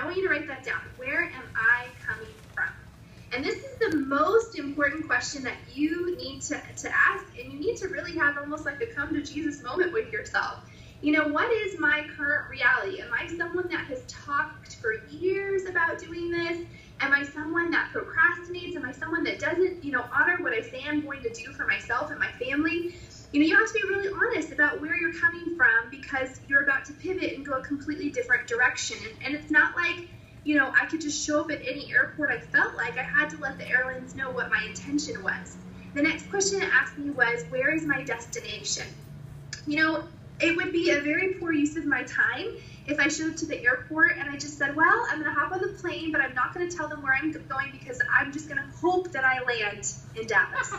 want you to write that down. Where am I coming from? And this is the most important question that you need to ask, and you need to really have almost like a come to Jesus moment with yourself. You know, what is my current reality? Am I someone that has talked for years about doing this? Am I someone that procrastinates? Am I someone that doesn't, honor what I say I'm going to do for myself and my family? You have to be really honest about where you're coming from, because you're about to pivot and go a completely different direction. And it's not like, I could just show up at any airport I felt like. I had to let the airlines know what my intention was. The next question it asked me was, where is my destination? It would be a very poor use of my time if I showed up to the airport and I just said, well, I'm going to hop on the plane, but I'm not going to tell them where I'm going because I'm just going to hope that I land in Dallas.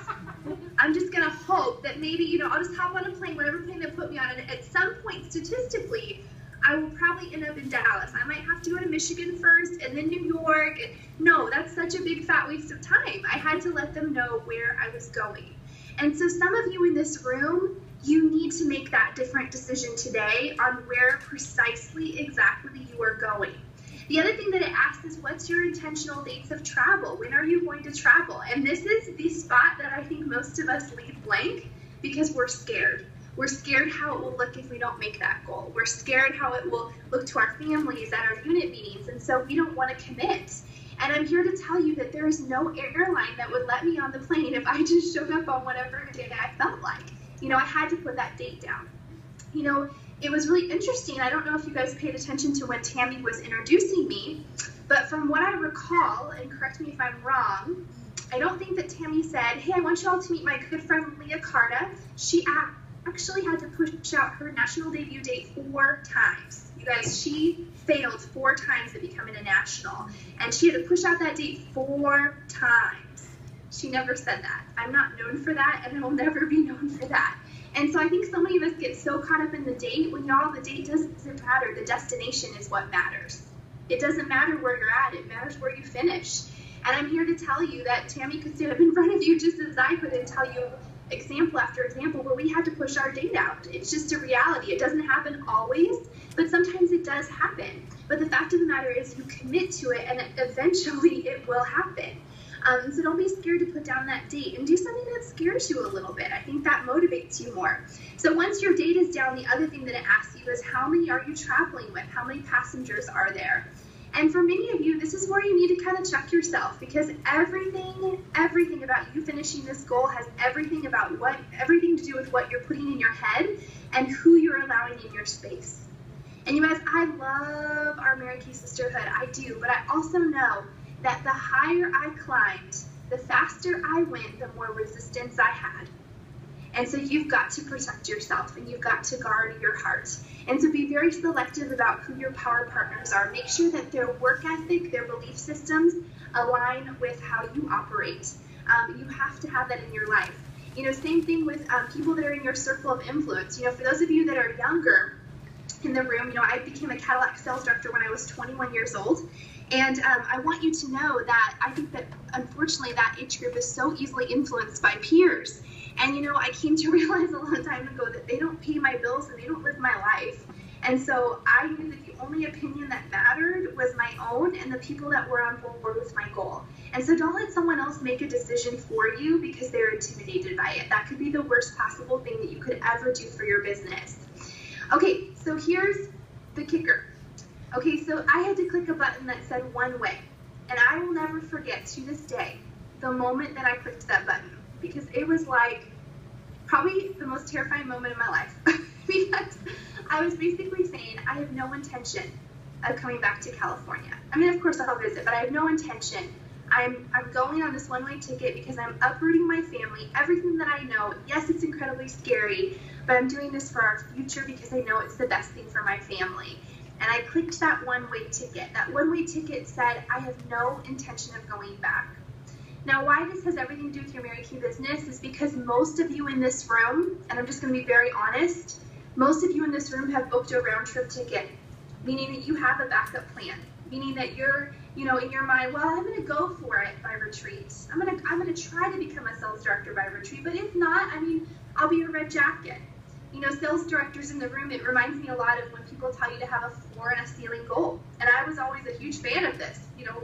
I'm just going to hope that maybe, I'll just hop on a plane, whatever plane they put me on, and at some point, statistically, I will probably end up in Dallas. I might have to go to Michigan first and then New York. No, that's such a big fat waste of time. I had to let them know where I was going. And so some of you in this room, you need to make that different decision today on where precisely exactly you are going. The other thing that it asks is, what's your intentional dates of travel? When are you going to travel? And this is the spot that I think most of us leave blank because we're scared. We're scared how it will look if we don't make that goal. We're scared how it will look to our families at our unit meetings, and so we don't want to commit. And I'm here to tell you that there is no airline that would let me on the plane if I just showed up on whatever day I felt like. I had to put that date down. It was really interesting. I don't know if you guys paid attention to when Tammy was introducing me, but from what I recall, and correct me if I'm wrong, I don't think that Tammy said, hey, I want you all to meet my good friend Lia Carta. She actually had to push out her national debut date 4 times. You guys, she failed 4 times at becoming a national, and she had to push out that date 4 times. She never said that. I'm not known for that, and I will never be known for that. And so I think so many of us get so caught up in the date when, y'all, the date doesn't matter. The destination is what matters. It doesn't matter where you're at. It matters where you finish. And I'm here to tell you that Tammy could stand up in front of you just as I could and tell you example after example where we had to push our date out. It's just a reality. It doesn't happen always, but sometimes it does happen. But the fact of the matter is you commit to it, and eventually it will happen. So don't be scared to put down that date and do something that scares you a little bit. I think that motivates you more. So once your date is down, the other thing that it asks you is, how many are you traveling with? How many passengers are there? And for many of you, this is where you need to kind of check yourself, because everything about you finishing this goal has everything to do with what you're putting in your head and who you're allowing in your space. And you guys, I love our Mary Kay sisterhood. I do, but I also know that the higher I climbed, the faster I went, the more resistance I had. And so you've got to protect yourself, and you've got to guard your heart. And so be very selective about who your power partners are. Make sure that their work ethic, their belief systems align with how you operate. You have to have that in your life. Same thing with people that are in your circle of influence. For those of you that are younger in the room, I became a Cadillac sales director when I was 21 years old. And I want you to know that I think that, unfortunately, that age group is so easily influenced by peers. And, I came to realize a long time ago that they don't pay my bills and they don't live my life. And so I knew that the only opinion that mattered was my own and the people that were on board with my goal. And so don't let someone else make a decision for you because they're intimidated by it. That could be the worst possible thing that you could ever do for your business. Okay, so here's the kicker. Okay, so I had to click a button that said one way. And I will never forget to this day the moment that I clicked that button, because it was like probably the most terrifying moment of my life. Because I was basically saying, I have no intention of coming back to California. I mean, of course I'll visit, but I have no intention. I'm going on this one-way ticket because I'm uprooting my family, everything that I know. Yes, it's incredibly scary, but I'm doing this for our future because I know it's the best thing for my family. And I clicked that one-way ticket. That one-way ticket said, I have no intention of going back. Now, why this has everything to do with your Mary Kay business is because most of you in this room, and I'm just going to be very honest, most of you in this room have booked a round-trip ticket, meaning that you have a backup plan, meaning that you're, in your mind, well, I'm going to go for it by retreat. I'm going to try to become a sales director by retreat, but if not, I'll be a red jacket. Sales directors in the room, it reminds me a lot of when people people tell you to have a floor and a ceiling goal. And I was always a huge fan of this.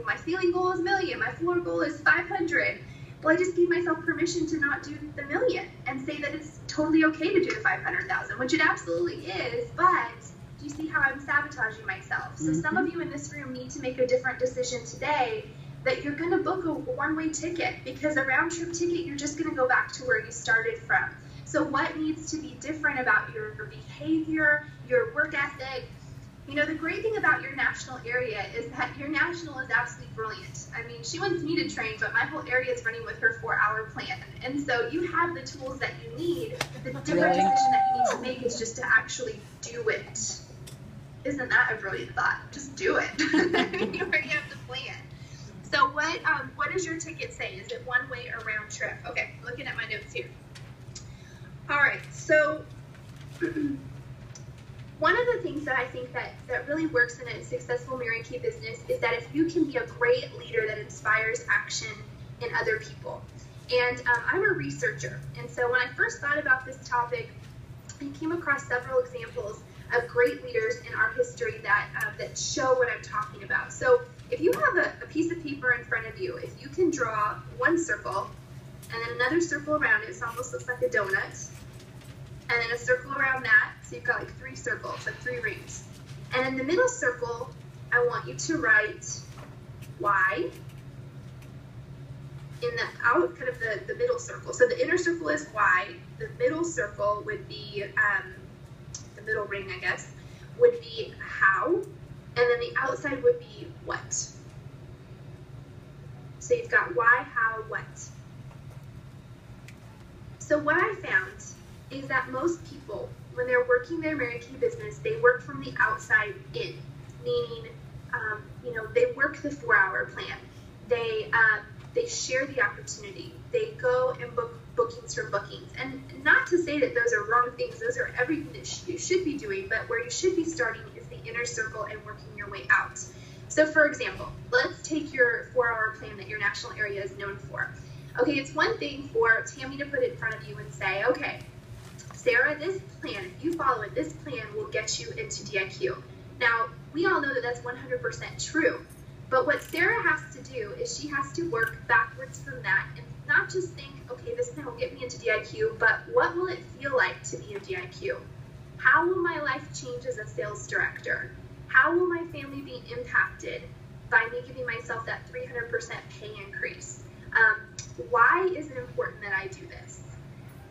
My ceiling goal is $1 million, my floor goal is 500. Well, I just gave myself permission to not do the $1 million and say that it's totally okay to do the 500,000, which it absolutely is, but do you see how I'm sabotaging myself? So some of you in this room need to make a different decision today that you're going to book a one-way ticket, because a round-trip ticket, you're just going to go back to where you started from. So what needs to be different about your behavior, your work ethic? The great thing about your national area is that your national is absolutely brilliant. I mean, she wants me to train, but my whole area is running with her 4-hour plan. And so you have the tools that you need. The different decision that you need to make is just to actually do it. Isn't that a brilliant thought? Just do it. You already have the plan. So what does your ticket say? Is it one way or round trip? Okay, looking at my notes here. All right, so one of the things that I think that really works in a successful Mary Kay business is that if you can be a great leader that inspires action in other people. And I'm a researcher, and so when I first thought about this topic, I came across several examples of great leaders in our history that show what I'm talking about. So if you have a piece of paper in front of you, if you can draw one circle and then another circle around it, so it almost looks like a donut, and then a circle around that, so you've got like 3 circles, like 3 rings. And in the middle circle, I want you to write Y in the middle circle. So the inner circle is Y, the middle circle would be, the middle ring, I guess, would be how, and then the outside would be what. So you've got why, how, what. So what I found is that most people, when they're working their Mary Kay business, they work from the outside in, meaning, they work the 4-hour plan. They share the opportunity. They go and book bookings from bookings. And not to say that those are wrong things. Those are everything that you should be doing, but where you should be starting is the inner circle and working your way out. So for example, let's take your 4-hour plan that your national area is known for. Okay, it's one thing for Tammy to put it in front of you and say, okay, Sarah, this plan, if you follow it, this plan will get you into DIQ. Now, we all know that that's 100% true. But what Sarah has to do is she has to work backwards from that and not just think, okay, this plan will get me into DIQ, but what will it feel like to be in DIQ? How will my life change as a sales director? How will my family be impacted by me giving myself that 300% pay increase? Why is it important that I do this?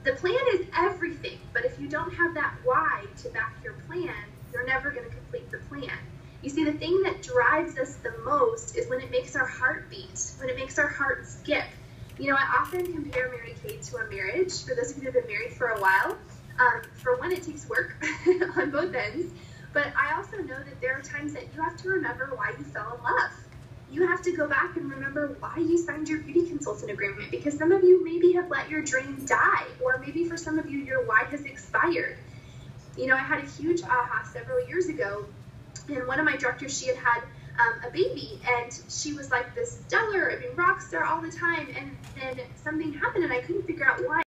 The plan is everything, but if you don't have that why to back your plan, you're never going to complete the plan. You see, the thing that drives us the most is when it makes our heart beat, when it makes our heart skip. I often compare Mary Kay to a marriage. For those of you who have been married for a while, for one, it takes work on both ends, but I also know that there are times that you have to remember why you fell in love. You have to go back and remember why you signed your beauty consultant agreement, because some of you maybe have let your dream die, or maybe for some of you, your why has expired. I had a huge aha several years ago. And one of my directors, she had a baby, and she was like this stellar, rock star all the time, and then something happened, and I couldn't figure out why.